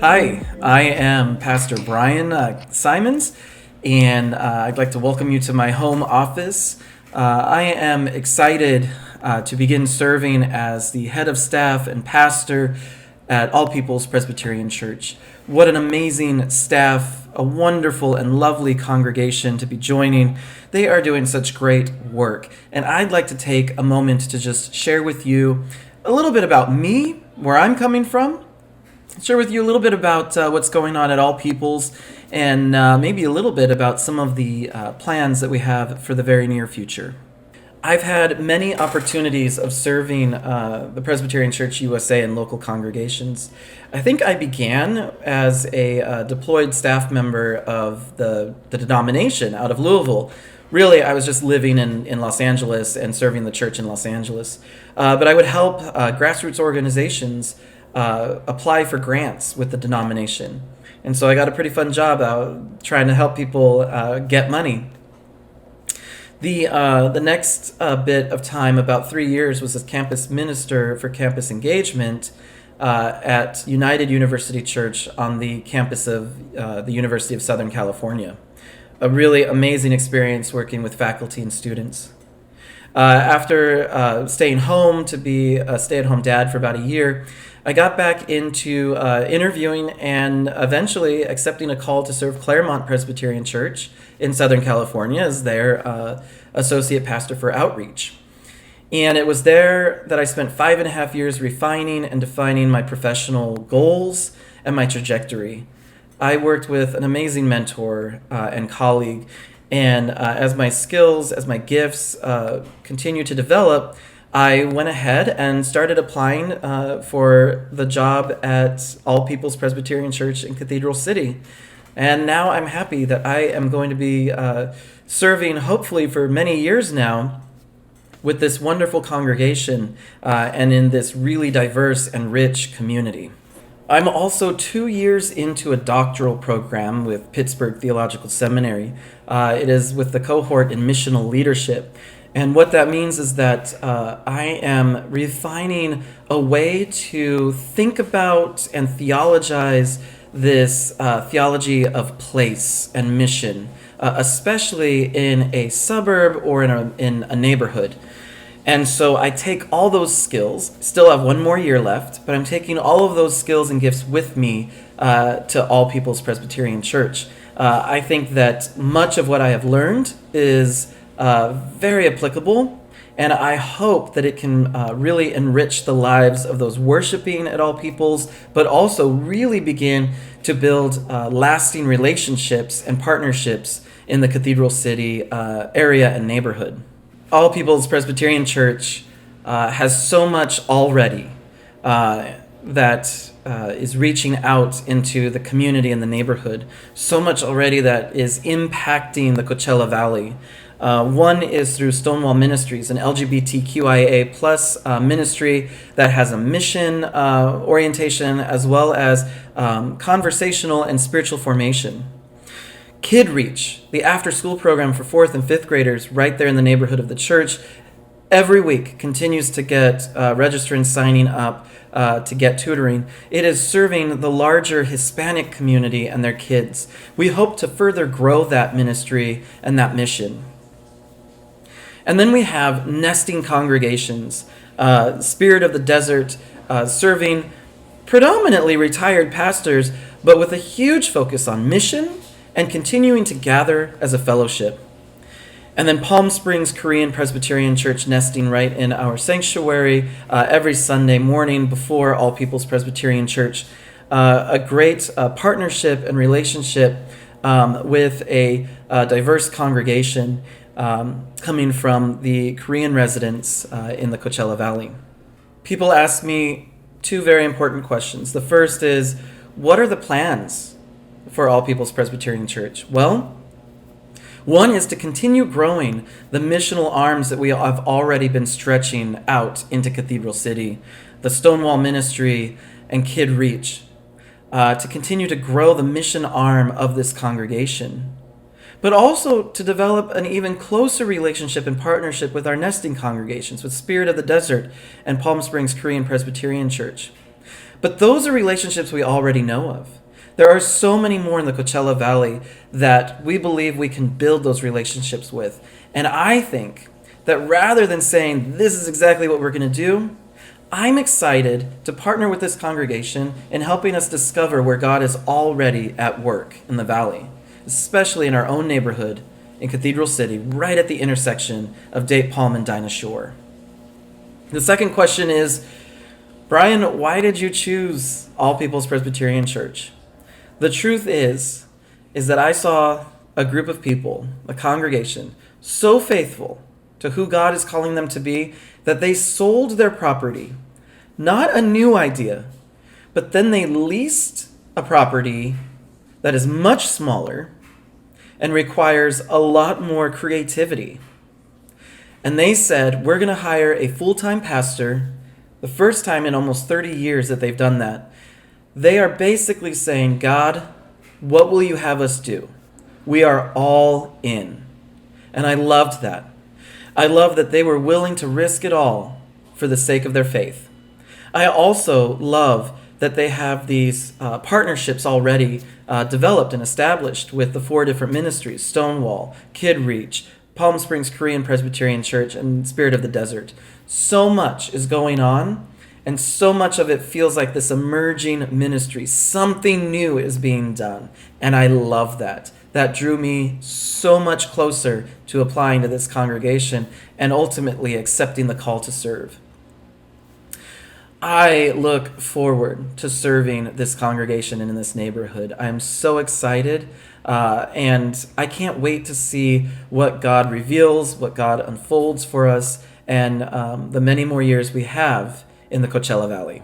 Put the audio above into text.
Hi, I am Pastor Brian Symonds, and I'd like to welcome you to my home office. I am excited to begin serving as the head of staff and pastor at All Peoples Presbyterian Church. What an amazing staff, a wonderful and lovely congregation to be joining. They are doing such great work, and I'd like to take a moment to just share with you a little bit about me, where I'm coming from, share with you a little bit about what's going on at All Peoples, and maybe a little bit about some of the plans that we have for the very near future. I've had many opportunities of serving the Presbyterian Church USA and local congregations. I think I began as a deployed staff member of the denomination out of Louisville. Really, I was just living in Los Angeles and serving the church in Los Angeles. But I would help grassroots organizations apply for grants with the denomination. And so I got a pretty fun job out trying to help people get money. The next bit of time, about 3 years, was as campus minister for campus engagement at United University Church on the campus of the University of Southern California. A really amazing experience working with faculty and students. After staying home to be a stay-at-home dad for about a year, I got back into interviewing and eventually accepting a call to serve Claremont Presbyterian Church in Southern California as their associate pastor for outreach. And it was there that I spent 5.5 years refining and defining my professional goals and my trajectory. I worked with an amazing mentor and colleague, and as my skills, as my gifts continued to develop, I went ahead and started applying for the job at All Peoples Presbyterian Church in Cathedral City. And now I'm happy that I am going to be serving, hopefully for many years now, with this wonderful congregation and in this really diverse and rich community. I'm also 2 years into a doctoral program with Pittsburgh Theological Seminary. It is with the cohort in missional leadership. And what that means is that I am refining a way to think about and theologize this theology of place and mission, especially in a suburb or in a neighborhood. And so I take all those skills, still have 1 more year left, but I'm taking all of those skills and gifts with me to All Peoples Presbyterian Church. I think that much of what I have learned is very applicable, and I hope that it can really enrich the lives of those worshiping at All Peoples, but also really begin to build lasting relationships and partnerships in the Cathedral City area and neighborhood. All Peoples Presbyterian Church has so much already that is reaching out into the community and the neighborhood, so much already that is impacting the Coachella Valley. One is through Stonewall Ministries, an LGBTQIA plus ministry that has a mission orientation as well as conversational and spiritual formation. Kid Reach, the after-school program for 4th and 5th graders right there in the neighborhood of the church, every week continues to get registrants signing up to get tutoring. It is serving the larger Hispanic community and their kids. We hope to further grow that ministry and that mission. And then we have nesting congregations, Spirit of the Desert, serving predominantly retired pastors, but with a huge focus on mission and continuing to gather as a fellowship. And then Palm Springs Korean Presbyterian Church nesting right in our sanctuary every Sunday morning before All Peoples Presbyterian Church. A great partnership and relationship with a diverse congregation coming from the Korean residents in the Coachella Valley. People ask me 2 very important questions. The first is, what are the plans for All Peoples Presbyterian Church? Well, one is to continue growing the missional arms that we have already been stretching out into Cathedral City, the Stonewall Ministry and Kid Reach, to continue to grow the mission arm of this congregation, but also to develop an even closer relationship and partnership with our nesting congregations, with Spirit of the Desert and Palm Springs Korean Presbyterian Church. But those are relationships we already know of. There are so many more in the Coachella Valley that we believe we can build those relationships with. And I think that rather than saying, this is exactly what we're going to do, I'm excited to partner with this congregation in helping us discover where God is already at work in the valley, especially in our own neighborhood in Cathedral City, right at the intersection of Date Palm and Dinah Shore. The second question is, Brian, why did you choose All Peoples Presbyterian Church? The truth is that I saw a group of people, a congregation, so faithful to who God is calling them to be that they sold their property. Not a new idea, but then they leased a property that is much smaller and requires a lot more creativity. And they said, we're going to hire a full-time pastor, the first time in almost 30 years that they've done that. They are basically saying, God, what will you have us do? We are all in. And I loved that. I love that they were willing to risk it all for the sake of their faith. I also love that they have these partnerships already developed and established with the 4 different ministries: Stonewall, Kid Reach, Palm Springs Korean Presbyterian Church, and Spirit of the Desert. So much is going on, and so much of it feels like this emerging ministry. Something new is being done, and I love that. That drew me so much closer to applying to this congregation and ultimately accepting the call to serve. I look forward to serving this congregation and in this neighborhood. I'm so excited, and I can't wait to see what God reveals, what God unfolds for us, and the many more years we have in the Coachella Valley.